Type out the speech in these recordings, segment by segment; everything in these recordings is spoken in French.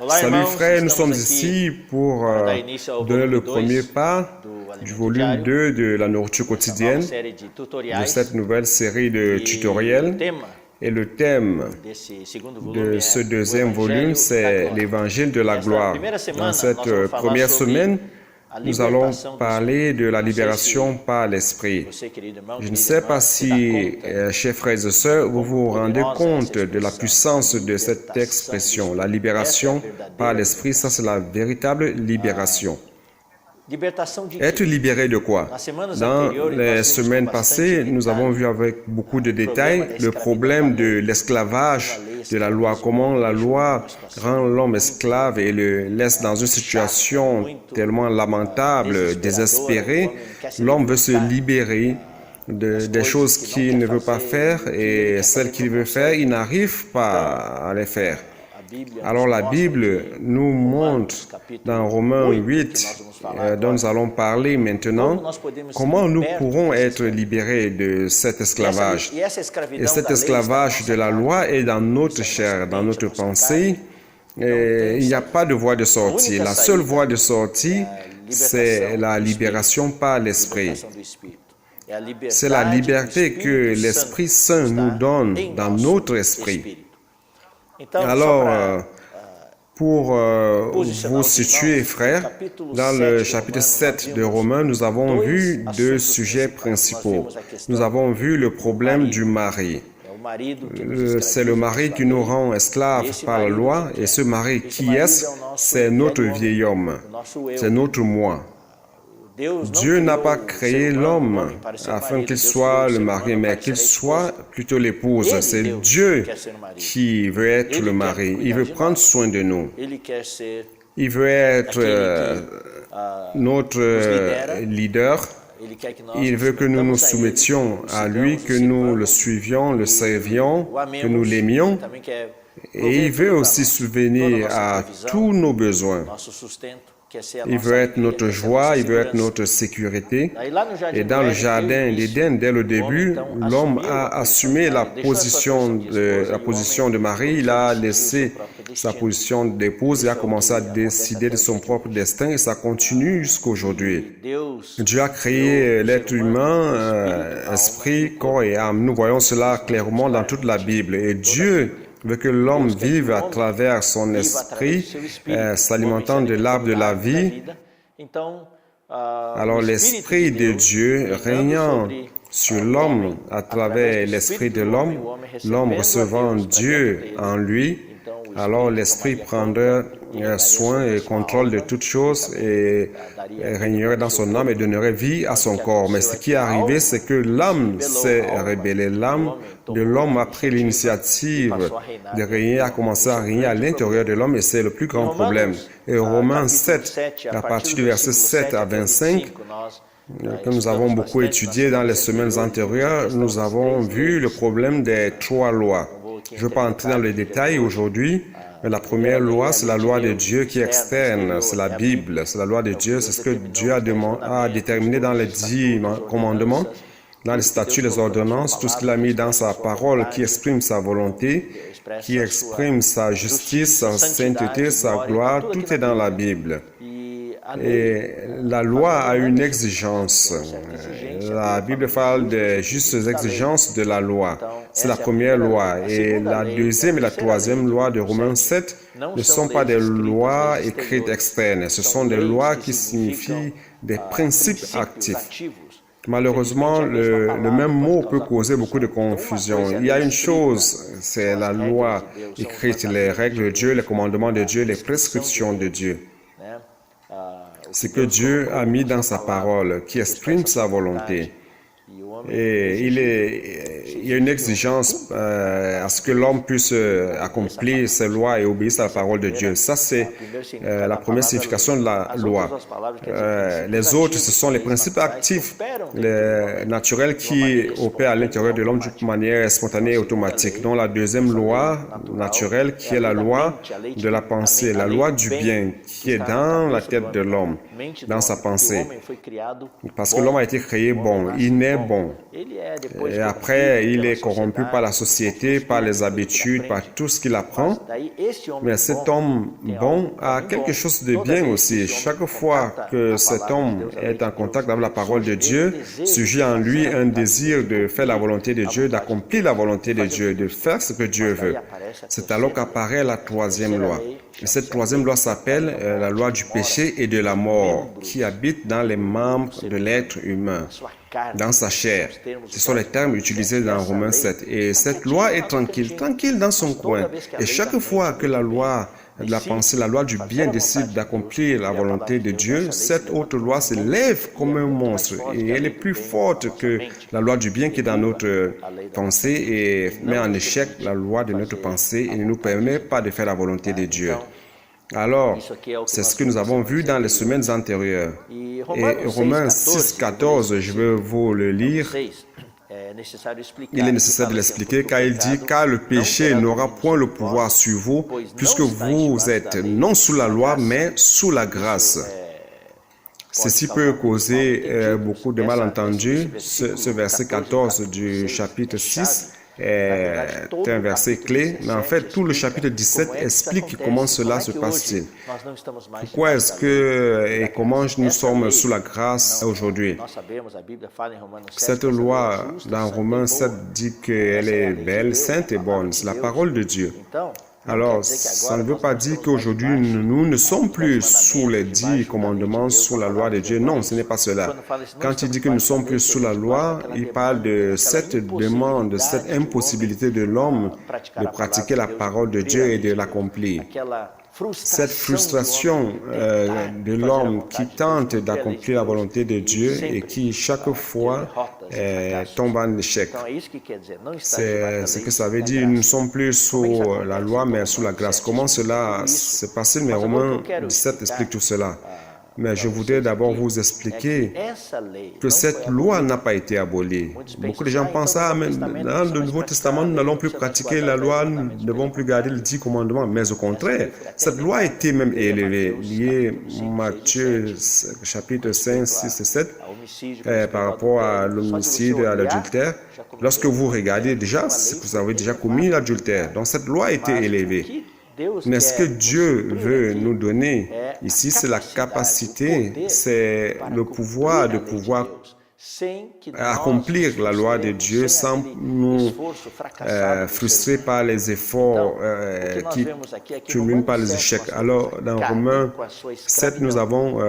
Salut frères, nous sommes ici pour donner le premier pas du volume 2 de la nourriture quotidienne, de cette nouvelle série de tutoriels. Et le thème de ce deuxième volume, c'est l'évangile de la gloire. Dans cette première semaine, nous allons parler de la libération par l'Esprit. Je ne sais pas si, chers frères et sœurs, vous vous rendez compte de la puissance de cette expression. La libération par l'Esprit, ça c'est la véritable libération. Être libéré de quoi? Dans les semaines passées, nous avons vu avec beaucoup de détails le problème de l'esclavage de la loi, comment la loi rend l'homme esclave et le laisse dans une situation tellement lamentable, désespérée. L'homme veut se libérer des choses qu'il ne veut pas faire et celles qu'il veut faire, il n'arrive pas à les faire. Alors la Bible nous montre dans Romains 8, dont nous allons parler maintenant, comment nous pourrons être libérés de cet esclavage. Et cet esclavage de la loi est dans notre chair, dans notre pensée. Et il n'y a pas de voie de sortie. La seule voie de sortie, c'est la libération par l'Esprit. C'est la liberté que l'Esprit Saint nous donne dans notre esprit. Alors, pour vous situer, frères, dans le chapitre 7 de Romains, nous avons vu deux sujets principaux. Nous avons vu le problème du mari. C'est le mari qui nous rend esclaves par la loi, et ce mari, qui est-ce? C'est notre vieil homme, c'est notre moi. Dieu n'a pas créé l'homme afin qu'il soit le mari, mais qu'il soit plutôt l'épouse. C'est Dieu qui veut être le mari. Il veut prendre soin de nous. Il veut être notre leader. Il veut que nous nous soumettions à lui, que nous le suivions, le servions, que nous l'aimions. Et il veut aussi subvenir à tous nos besoins. Il veut être notre joie, il veut être notre sécurité. Et dans le jardin d'Éden, dès le début, l'homme a assumé la position de mari. Il a laissé sa position d'épouse et a commencé à décider de son propre destin. Et ça continue jusqu'à aujourd'hui. Dieu a créé l'être humain, esprit, corps et âme. Nous voyons cela clairement dans toute la Bible. Et Dieu veut que l'homme vive à travers son esprit, s'alimentant de l'arbre de la vie. Alors l'esprit de Dieu régnant sur l'homme à travers l'esprit de l'homme recevant Dieu en lui, alors l'esprit prendra soin et contrôle de toutes choses et régnerait dans son âme et donnerait vie à son corps. Mais ce qui est arrivé, c'est que l'âme s'est rebellée. L'âme de l'homme a pris l'initiative de régner, a commencé à régner à l'intérieur de l'homme et c'est le plus grand problème. Et Romains 7, à partir du verset 7 à 25, que nous avons beaucoup étudié dans les semaines antérieures, nous avons vu le problème des trois lois. Je ne veux pas entrer dans les détails aujourd'hui, mais la première loi, c'est la loi de Dieu qui est externe, c'est la Bible, c'est la loi de Dieu, c'est ce que Dieu a déterminé dans les 10 commandements, dans les statuts, les ordonnances, tout ce qu'il a mis dans sa parole qui exprime sa volonté, qui exprime sa justice, sa sainteté, sa gloire, tout est dans la Bible. Et la loi a une exigence. La Bible parle des justes exigences de la loi. C'est la première loi. Et la deuxième et la troisième loi de Romains 7 ne sont pas des lois écrites externes. Ce sont des lois qui signifient des principes actifs. Malheureusement, le même mot peut causer beaucoup de confusion. Il y a une chose, c'est la loi écrite, les règles de Dieu, les commandements de Dieu, les prescriptions de Dieu. C'est que Dieu a mis dans sa parole, qui exprime sa volonté. Et il y a une exigence à ce que l'homme puisse accomplir ses lois et obéir à la parole de Dieu. Ça, c'est la première signification de la loi. Les autres, ce sont les principes actifs, les naturels qui opèrent à l'intérieur de l'homme d'une manière spontanée et automatique. Donc, la deuxième loi naturelle, qui est la loi de la pensée, la loi du bien, qui est dans la tête de l'homme, dans sa pensée. Parce que l'homme a été créé bon, il naît bon. bon. Et après, il est corrompu par la société, par les habitudes, par tout ce qu'il apprend. Mais cet homme bon a quelque chose de bien aussi. Chaque fois que cet homme est en contact avec la parole de Dieu, surgit en lui un désir de faire la volonté de Dieu, d'accomplir la volonté de Dieu, de faire ce que Dieu veut. C'est alors qu'apparaît la troisième loi. Et cette troisième loi s'appelle la loi du péché et de la mort, qui habite dans les membres de l'être humain, dans sa chair. Ce sont les termes utilisés dans Romains 7. Et cette loi est tranquille, tranquille dans son coin. Et chaque fois que la loi de la pensée, la loi du bien décide d'accomplir la volonté de Dieu, cette autre loi se lève comme un monstre et elle est plus forte que la loi du bien qui est dans notre pensée et met en échec la loi de notre pensée et ne nous permet pas de faire la volonté de Dieu. Alors, c'est ce que nous avons vu dans les semaines antérieures. Et Romains 6, 14, je vais vous le lire. Il est nécessaire de l'expliquer car il dit « Car le péché n'aura point le pouvoir sur vous, puisque vous êtes non sous la loi, mais sous la grâce. » Ceci peut causer beaucoup de malentendus. Ce verset 14 du chapitre 6 est un verset clé, mais en fait, tout le chapitre 17 explique comment cela se passe-t-il. Pourquoi est-ce que et comment nous sommes sous la grâce aujourd'hui? Cette loi dans Romains 7 dit qu'elle est belle, sainte et bonne. C'est la parole de Dieu. Alors, ça ne veut pas dire qu'aujourd'hui, nous ne sommes plus sous les 10 commandements, sous la loi de Dieu. Non, ce n'est pas cela. Quand il dit que nous ne sommes plus sous la loi, il parle de cette demande, de cette impossibilité de l'homme de pratiquer la parole de Dieu et de l'accomplir. Cette frustration de l'homme qui tente d'accomplir la volonté de Dieu et qui chaque fois tombe en échec. C'est ce que ça veut dire. Nous ne sommes plus sous la loi mais sous la grâce. Comment cela s'est passé? Mais Romains 17 explique tout cela. Mais je voudrais d'abord vous expliquer que cette loi n'a pas été abolie. Beaucoup de gens pensent, mais dans le Nouveau Testament, nous n'allons plus pratiquer la loi, nous ne devons plus garder les 10 commandements. Mais au contraire, cette loi a été même élevée. Liée Matthieu chapitre 5, 6 et 7, par rapport à l'homicide et à l'adultère. Lorsque vous regardez déjà, vous avez déjà commis l'adultère. Donc cette loi a été élevée. Mais ce que Dieu veut nous donner ici, c'est la capacité, c'est le pouvoir de pouvoir accomplir la loi de Dieu sans nous frustrer par les efforts qui culminent par les échecs. Alors, dans Romains 7, nous avons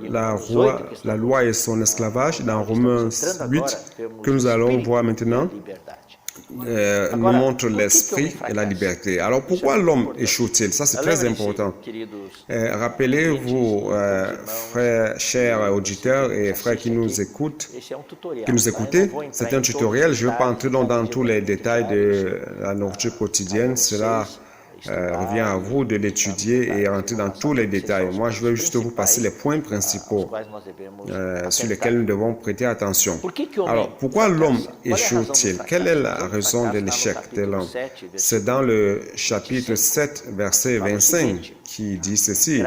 la loi et son esclavage. Dans Romains 8, que nous allons voir maintenant, nous montre l'esprit et la liberté. Alors, pourquoi l'homme échoue-t-il? Ça, c'est très important. Rappelez-vous, frères, chers auditeurs et frères qui nous écoutent, c'est un tutoriel. Je ne vais pas entrer dans tous les détails de la nourriture quotidienne. Cela revient à vous de l'étudier et rentrer dans tous les détails. Moi, je vais juste vous passer les points principaux sur lesquels nous devons prêter attention. Alors, pourquoi l'homme échoue-t-il? Quelle est la raison de l'échec de l'homme? C'est dans le chapitre 7, verset 25, qui dit ceci.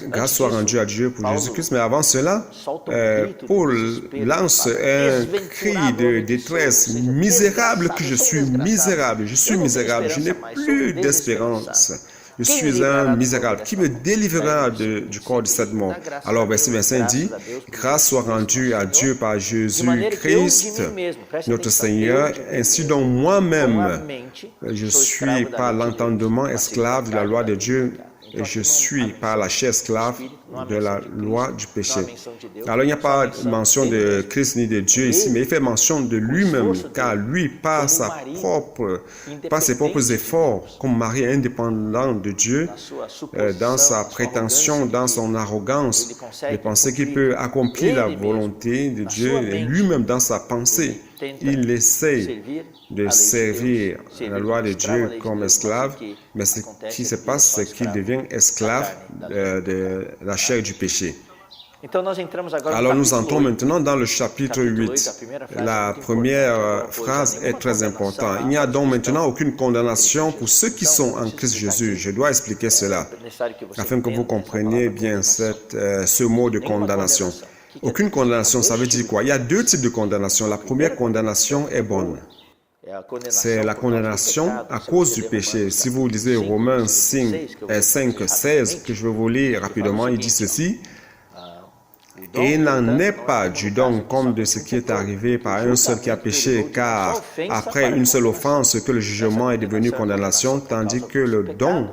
Grâce soit rendue à Dieu pour Jésus-Christ. Mais avant cela, Paul lance un cri de détresse. Misérable que je suis misérable. Je suis misérable. Je n'ai plus d'espérance. Je suis un misérable. Qui me délivrera du corps de cette mort? Alors, verset 25 dit, grâce soit rendue à Dieu par Jésus-Christ, notre Seigneur, ainsi donc moi-même, je suis par l'entendement esclave de la loi de Dieu, et je suis par la chair esclave de la loi du péché. Alors, il n'y a pas de mention de Christ ni de Dieu ici, mais il fait mention de lui-même, car lui, par ses propres efforts, comme mari indépendant de Dieu, dans sa prétention, dans son arrogance, de penser qu'il peut accomplir la volonté de Dieu, et lui-même dans sa pensée, il essaie de servir la loi de Dieu comme esclave, mais ce qui se passe, c'est qu'il devient esclave de la chair du péché. Alors nous entrons maintenant dans le chapitre 8. La première phrase est très importante. Il n'y a donc maintenant aucune condamnation pour ceux qui sont en Christ Jésus. Je dois expliquer cela, afin que vous compreniez bien ce mot de condamnation. Aucune condamnation, ça veut dire quoi? Il y a deux types de condamnation. La première condamnation est bonne. C'est la condamnation à cause du péché. Si vous lisez Romains 5, 16, que je vais vous lire rapidement, il dit ceci. Et il n'en est pas du don comme de ce qui est arrivé par un seul qui a péché, car après une seule offense que le jugement est devenu condamnation, tandis que le don,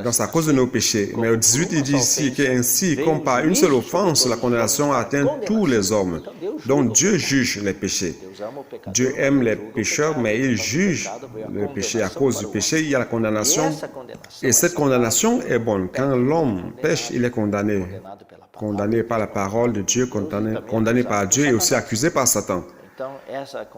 donc c'est à cause de nos péchés. Mais au 18, il dit ici qu'ainsi, comme par une seule offense, la condamnation atteint tous les hommes. Donc Dieu juge les péchés. Dieu aime les pécheurs, mais il juge le péché. À cause du péché, il y a la condamnation. Et cette condamnation est bonne. Quand l'homme pêche, il est condamné. Condamné par la parole de Dieu, condamné par Dieu et aussi accusé par Satan.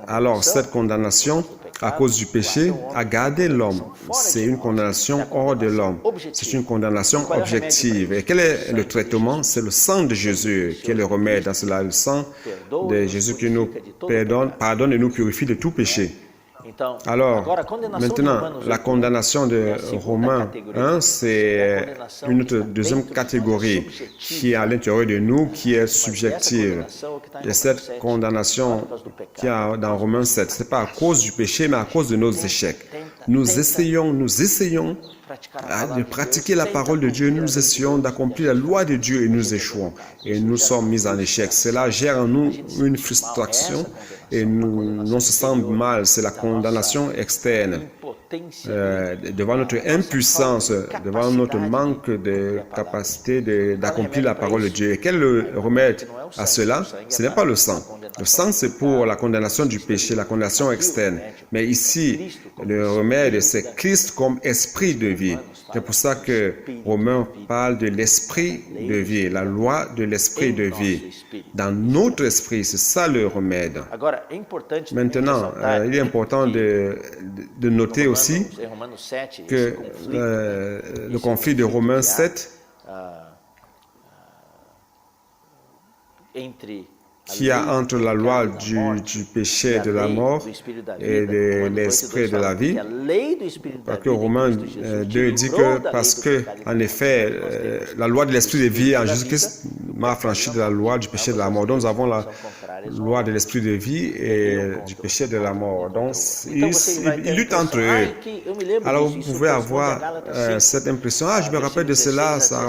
Alors, cette condamnation, à cause du péché, a gardé l'homme. C'est une condamnation hors de l'homme. C'est une condamnation objective. Et quel est le traitement? C'est le sang de Jésus qui est le remède à cela. Le sang de Jésus qui nous pardonne et nous purifie de tout péché. Alors, maintenant, la condamnation de Romains 1, c'est une deuxième catégorie qui est à l'intérieur de nous, qui est subjective. Et cette condamnation qu'il y a dans Romains 7, ce n'est pas à cause du péché, mais à cause de nos échecs. Nous essayons de pratiquer la parole de Dieu, nous essayons d'accomplir la loi de Dieu et nous échouons. Et nous sommes mis en échec. Cela gère en nous une frustration et nous se sentent mal. C'est la condamnation externe. Devant notre impuissance, devant notre manque de capacité d'accomplir la parole de Dieu. Et quel est le remède à cela? Ce n'est pas le sang. Le sang, c'est pour la condamnation du péché, la condamnation externe. Mais ici, le remède, c'est Christ comme esprit de vie. C'est pour ça que Romains parle de l'esprit de vie, la loi de l'esprit de vie. Dans notre esprit, c'est ça le remède. Maintenant, il est important de noter aussi que le conflit de Romains 7 qu'il y a entre la loi du péché et de la mort et de l'esprit de la vie. Parce que Romains 2 dit que parce que, en effet, la loi de l'esprit de vie en Jésus-Christ m'a affranchi de la loi du péché et de la mort. Donc nous avons la loi de l'esprit de vie et du péché et de la mort. Donc ils luttent entre eux. Alors vous pouvez avoir cette impression, je me rappelle de cela, ça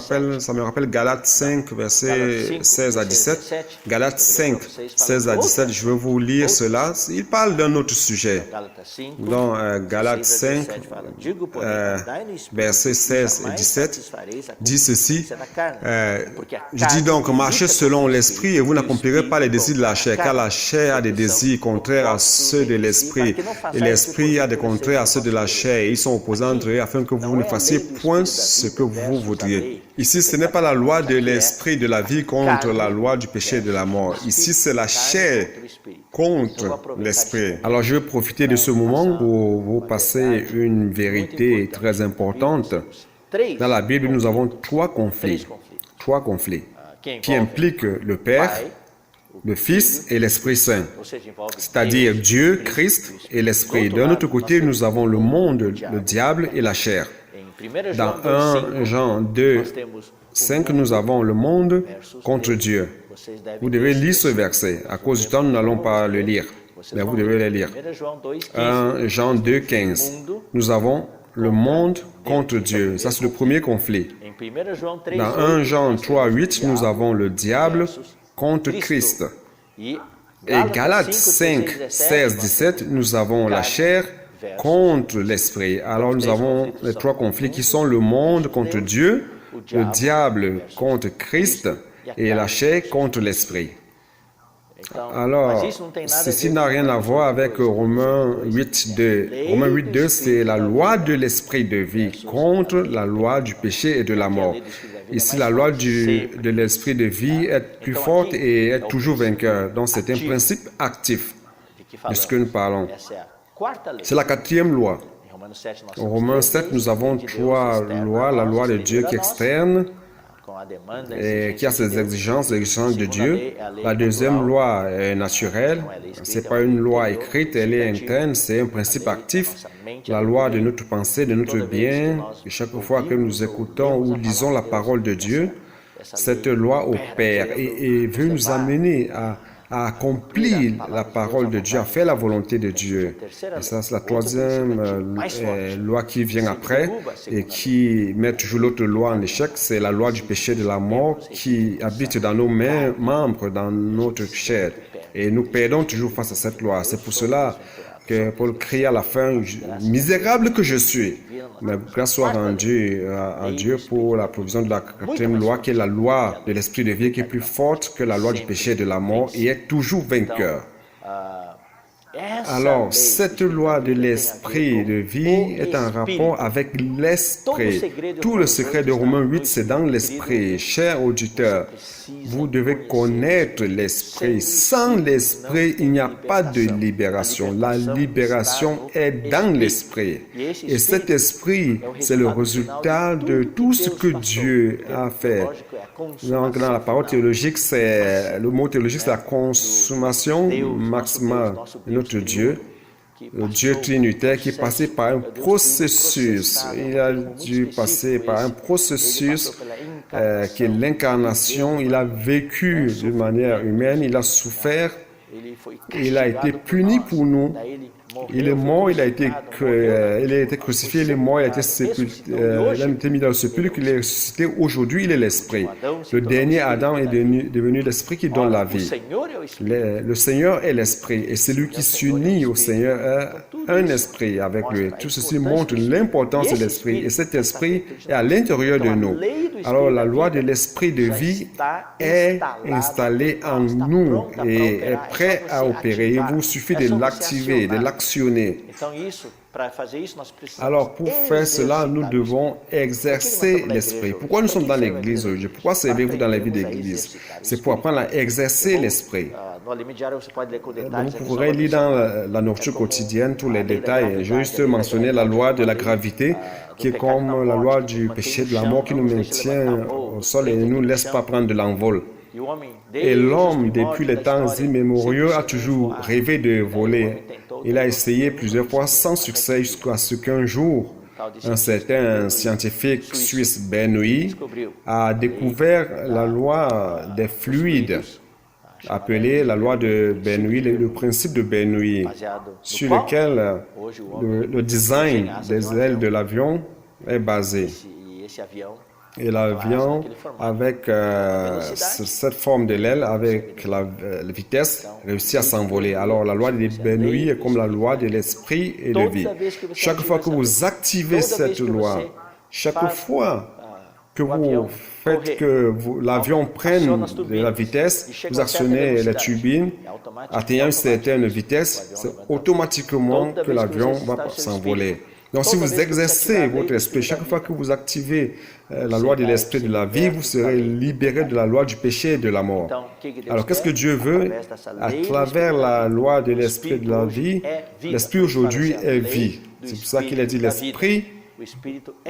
me rappelle Galates 5, versets 16 à 17. Galates 5, 16 à 17, je vais vous lire cela. Il parle d'un autre sujet. Dans Galates 5, versets 16 et 17, dit ceci. Je dis donc, marchez selon l'esprit et vous n'accomplirez pas les désirs de la chair, car la chair a des désirs contraires à ceux de l'esprit et l'esprit a des contraires à ceux de la chair. Ils sont opposés entre eux afin que vous ne fassiez point ce que vous voudriez. Ici, ce n'est pas la loi de l'esprit de la vie contre la loi du péché et de la mort. Ici, c'est la chair contre l'esprit. Alors, je vais profiter de ce moment pour vous passer une vérité très importante. Dans la Bible, nous avons trois conflits qui impliquent le Père, le Fils et l'Esprit Saint, c'est-à-dire Dieu, Christ et l'Esprit. D'un autre côté, nous avons le monde, le diable et la chair. Dans 1 Jean 2, 5, nous avons le monde contre Dieu. Vous devez lire ce verset. À cause du temps, nous n'allons pas le lire, mais vous devez le lire. 1 Jean 2, 15. Nous avons le monde contre Dieu. Ça, c'est le premier conflit. Dans 1 Jean 3, 8, nous avons le diable contre Christ. Et Galates 5, 16, 17, nous avons la chair contre l'esprit. Alors nous avons les trois conflits qui sont le monde contre Dieu, le diable contre Christ et la chair contre l'esprit. Alors, ceci n'a rien à voir avec Romains 8.2. Romains 8.2, c'est la loi de l'esprit de vie contre la loi du péché et de la mort. Ici, la loi de l'esprit de vie est plus forte et est toujours vainqueur. Donc, c'est un principe actif de ce que nous parlons. C'est la quatrième loi. En Romains 7, nous avons trois lois. La loi de Dieu qui est externe, et qui a ses exigences, les exigences de Dieu. La deuxième loi est naturelle. Ce n'est pas une loi écrite, elle est interne, c'est un principe actif. La loi de notre pensée, de notre bien. Et chaque fois que nous écoutons ou lisons la parole de Dieu, cette loi opère et veut nous amener à accomplir la parole de Dieu, à faire la volonté de Dieu. Et ça, c'est la troisième loi qui vient après et qui met toujours l'autre loi en échec. C'est la loi du péché de la mort qui habite dans nos membres, dans notre chair. Et nous perdons toujours face à cette loi. C'est pour cela que Paul crie à la fin, « Misérable que je suis ». Mais grâce soit rendue à Dieu pour la provision de la quatrième loi, qui est la loi de l'esprit de vie, qui est plus forte que la loi du péché et de la mort et est toujours vainqueur. Alors, cette loi de l'esprit de vie est en rapport avec l'esprit. Tout le secret de Romains 8, c'est dans l'esprit. Chers auditeurs, vous devez connaître l'esprit. Sans l'esprit, il n'y a pas de libération. La libération est dans l'esprit. Et cet esprit, c'est le résultat de tout ce que Dieu a fait. Donc, dans la parole théologique, le mot théologique, c'est la consommation maximale de notre Dieu, le Dieu trinitaire qui est passé par un processus. Il a dû passer par un processus qui est l'incarnation. Il a vécu de manière humaine, il a souffert, il a été puni pour nous. Il est mort, il a été crucifié, il est mort, il a été mis dans le sépulcre, il est ressuscité. Aujourd'hui, il est l'Esprit. Le dernier Adam est devenu l'Esprit qui donne la vie. Le Seigneur est l'Esprit et celui qui s'unit au Seigneur est un esprit avec lui. Tout ceci montre l'importance de l'Esprit et cet Esprit est à l'intérieur de nous. Alors, la loi de l'Esprit de vie est installée en nous et est prête à opérer. Il vous suffit de l'activer, de l'actionner. Alors, pour faire cela, nous devons exercer l'esprit. Pourquoi nous sommes dans l'église aujourd'hui? Pourquoi servez-vous dans la vie d'église? C'est pour apprendre à exercer l'esprit. Vous pourrez lire dans la nourriture quotidienne tous les détails. Je vais juste mentionner la loi de la gravité, qui est comme la loi du péché de la mort qui nous maintient au sol et ne nous laisse pas prendre de l'envol. Et l'homme, depuis les temps immémoriaux, a toujours rêvé de voler. Il a essayé plusieurs fois sans succès jusqu'à ce qu'un jour, un certain scientifique suisse, Bernoulli, a découvert la loi des fluides, appelée la loi de Bernoulli, le principe de Bernoulli, sur lequel le design des ailes de l'avion est basé. Et l'avion, avec cette forme de l'aile, avec la vitesse, réussit à s'envoler. Alors, la loi de Bernoulli est comme la loi de l'esprit et de vie. Chaque fois que vous activez cette loi, chaque fois que vous faites que l'avion prenne de la vitesse, vous actionnez les turbines, atteignant une certaine vitesse, c'est automatiquement que l'avion va s'envoler. Donc, si vous exercez votre esprit, chaque fois que vous activez la loi de l'esprit de la vie, vous serez libéré de la loi du péché et de la mort. Alors, qu'est-ce que Dieu veut? À travers la loi de l'esprit de la vie, l'esprit aujourd'hui est vie. C'est pour ça qu'il a dit l'esprit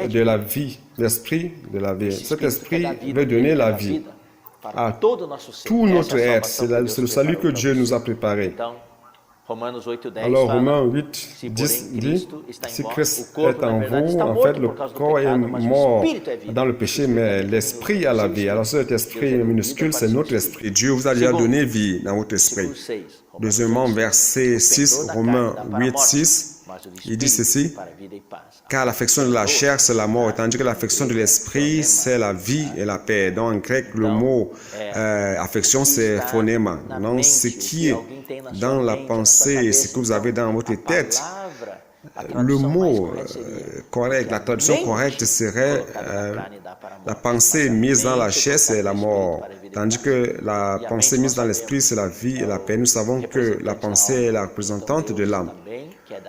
de la vie. L'esprit de la vie. Cet esprit veut donner la vie à tout notre être. C'est le salut que Dieu nous a préparé. Alors, Romains 8, 10 dit, si Christ est en vous, en fait, le corps est mort dans le péché, mais l'esprit a la vie. Alors, cet esprit minuscule, c'est notre esprit. Dieu vous a déjà donné vie dans votre esprit. Deuxièmement, verset 6, Romains 8, 6, il dit ceci, car l'affection de la chair, c'est la mort, tandis que l'affection de l'esprit, c'est la vie et la paix. Donc, en grec, le mot affection, c'est phonema. Donc, ce qui est dans la pensée, ce que vous avez dans votre tête, le mot correct, la traduction correcte serait la pensée mise dans la chair, c'est la mort. Tandis que la pensée mise dans l'esprit, c'est la vie et la paix. Nous savons que la pensée est la représentante de l'âme.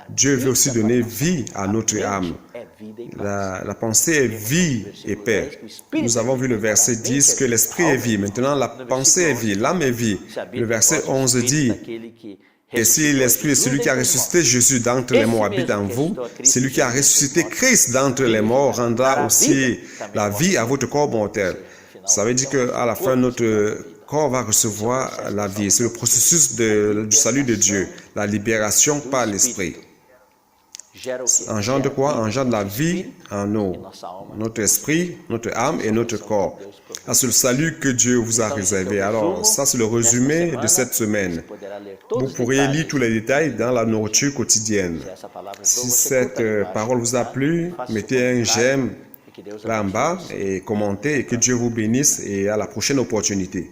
Dieu veut aussi donner vie à notre âme. La pensée est vie et paix. Nous avons vu le verset 10 que l'esprit est vie. Maintenant, la pensée est vie, l'âme est vie. Le verset 11 dit, et si l'esprit de celui qui a ressuscité Jésus d'entre les morts habite en vous, celui qui a ressuscité Christ d'entre les morts rendra aussi la vie à votre corps mortel. Ça veut dire qu'à la fin, notre corps va recevoir la vie. C'est le processus du salut de Dieu, la libération par l'esprit. Engendre quoi? Engendre la vie en nous, notre esprit, notre âme et notre corps. À ce salut que Dieu vous a réservé. Alors, ça c'est le résumé de cette semaine. Vous pourriez lire tous les détails dans la nourriture quotidienne. Si cette parole vous a plu, mettez un j'aime là en bas et commentez et que Dieu vous bénisse et à la prochaine opportunité.